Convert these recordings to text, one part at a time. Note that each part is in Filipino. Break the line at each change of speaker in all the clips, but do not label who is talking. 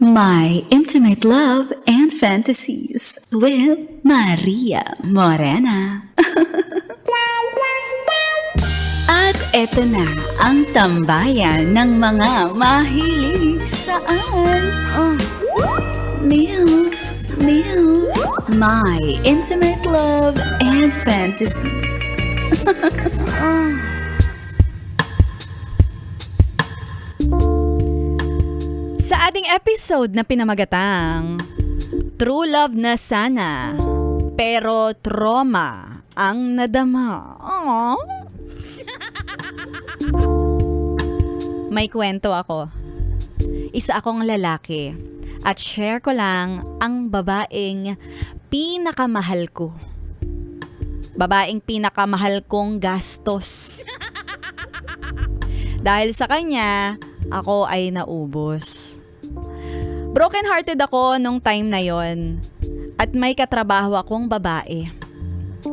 My Intimate Love and Fantasies with Maria Morena. At eto na ang tambayan ng mga mahilig saan. MILF, My Intimate Love and Fantasies. Sa ating episode na pinamagatang True Love na sana, pero trauma ang nadama. Aww. May kwento ako. Isa akong lalaki at share ko lang ang babaeng pinakamahal ko. Babaeng pinakamahal kong gastos. Dahil sa kanya, ako ay naubos. Broken hearted ako nung time na yon at may katrabaho akong babae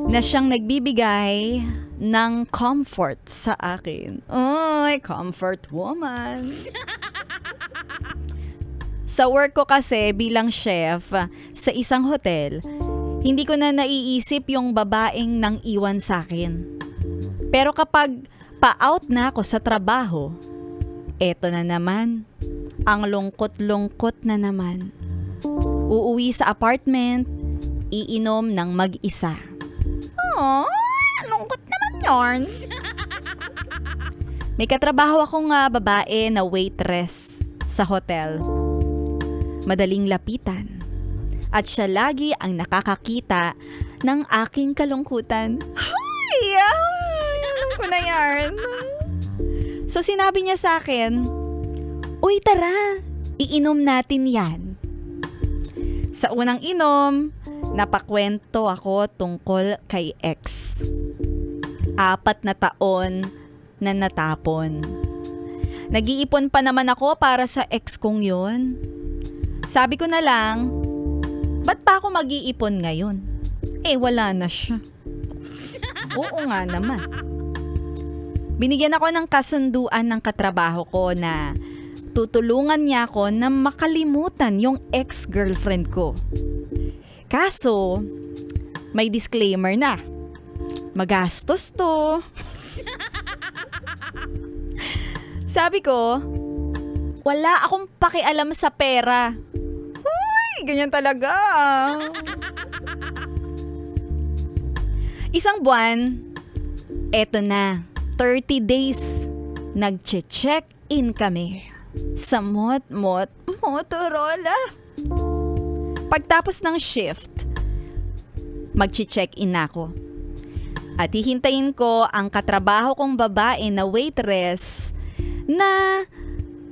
na siyang nagbibigay ng comfort sa akin. Ay, comfort woman. Sa work ko kasi bilang chef sa isang hotel, hindi ko na naiisip yung babaeng nang iwan sa akin. Pero kapag pa-out na ako sa trabaho, eto na naman, ang lungkot-lungkot na naman. Uuwi sa apartment, iinom ng mag-isa. Lungkot naman yarn. May katrabaho akong babae na waitress sa hotel. Madaling lapitan. At siya lagi ang nakakakita ng aking kalungkutan. Alam ko na yarn. So sinabi niya sa akin, "Uy, tara, iinom natin yan." Sa unang inom, napakwento ako tungkol kay ex. 4 na taon na natapon. Nag-iipon pa naman ako para sa ex kong yun. Sabi ko na lang, ba't pa ako mag-iipon ngayon? Wala na siya. Oo nga naman. Binigyan ako ng kasunduan ng katrabaho ko na tutulungan niya ako na makalimutan yung ex-girlfriend ko. Kaso, may disclaimer na. Magastos to. Sabi ko, wala akong pakialam sa pera. Uy, ganyan talaga. Isang buwan, eto na. 30 days, nag-check-in kami sa Motorola. Pagtapos ng shift, mag-check-in ako. At hihintayin ko ang katrabaho kong babae na waitress na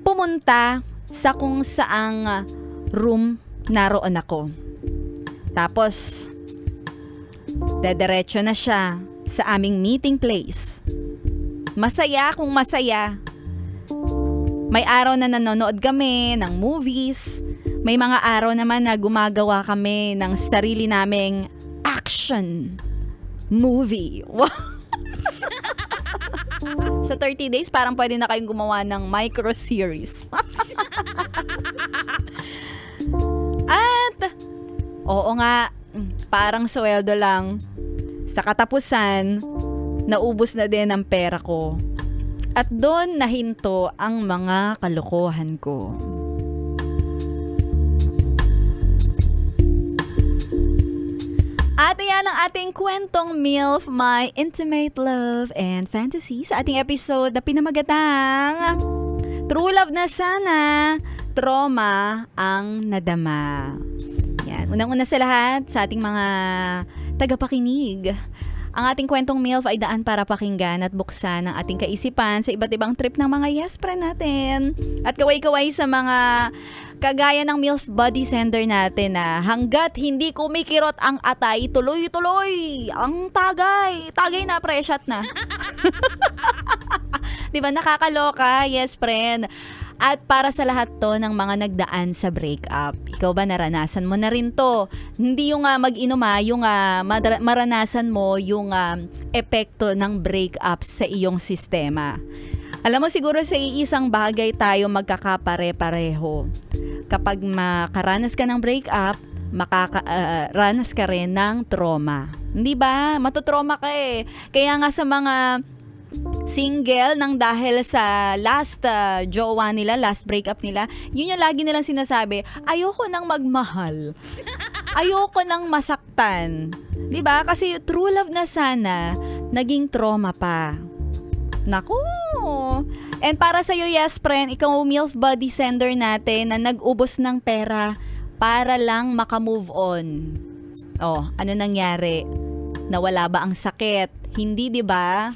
pumunta sa kung saang room naroon ako. Tapos, dediretso na siya sa aming meeting place. Masaya kung masaya. May araw na nanonood kami ng movies. May mga araw naman na gumagawa kami ng sarili naming action movie. Sa 30 days, parang pwede na kayong gumawa ng micro-series. At, oo nga, parang sweldo lang. Sa katapusan, naubos na din ang pera ko. At doon nahinto ang mga kalokohan ko. At ayan ang ating kwentong MILF, My Intimate Love and Fantasies sa ating episode na pinamagatang True Love na sana, trauma ang nadama. Yan. Unang-una sa lahat, sa ating mga tagapakinig, ang ating kwentong MILF ay daan para pakinggan at buksan ang ating kaisipan sa iba't ibang trip ng mga yes friend natin. At kaway-kaway sa mga kagaya ng MILF body sender natin na hanggat hindi kumikirot ang atay, tuloy-tuloy ang tagay. Tagay na, pre-shot na. Diba, nakakaloka, yes friend. At para sa lahat to ng mga nagdaan sa breakup, ikaw ba naranasan mo na rin to? Hindi yung mag-inom yung maranasan mo yung epekto ng breakup sa iyong sistema. Alam mo, siguro sa iisang bagay tayo magkakapare-pareho. Kapag makaranas ka ng breakup, makakaranas ka rin ng trauma. Hindi ba? Matutrauma ka eh. Kaya nga sa mga single nang dahil sa last jowa nila, last breakup nila, yun yung lagi nilang sinasabi, ayoko nang magmahal. Ayoko nang masaktan. 'Di ba? Kasi true love na sana, naging trauma pa. Naku! And para sa'yo, yes friend, ikaw MILF body sender natin na nag-ubos ng pera para lang makamove on. Oh, ano nangyari? Nawala ba ang sakit? Hindi, 'di ba?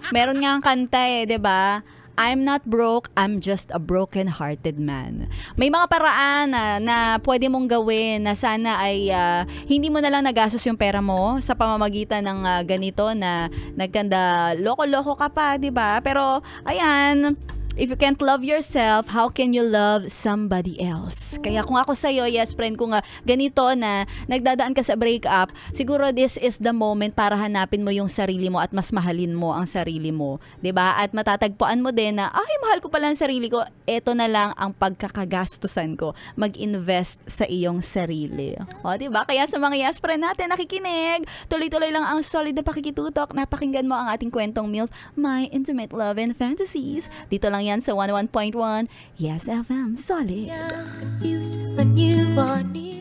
Meron nga ang kanta eh, 'di ba? I'm not broke, I'm just a broken-hearted man. May mga paraan na pwede mong gawin na sana ay hindi mo na lang nagastos yung pera mo sa pamamagitan ng ganito na nagkanda loko-loko ka pa, 'di ba? Pero ayan, if you can't love yourself, how can you love somebody else? Kaya kung ako sa'yo, yes friend, kung ganito na nagdadaan ka sa breakup, siguro this is the moment para hanapin mo yung sarili mo at mas mahalin mo ang sarili mo. 'Di ba? At matatagpuan mo din na, ay, mahal ko pala ang sarili ko. Ito na lang ang pagkakagastusan ko. Mag-invest sa iyong sarili. O, 'di ba? Kaya sa mga yes friend natin nakikinig, tuloy-tuloy lang ang solid na pakikitutok. Napakinggan mo ang ating kwentong MILF, My Intimate Love and Fantasies. Dito lang yan sa 101.1 Yes FM Solid.
Confused when you are near.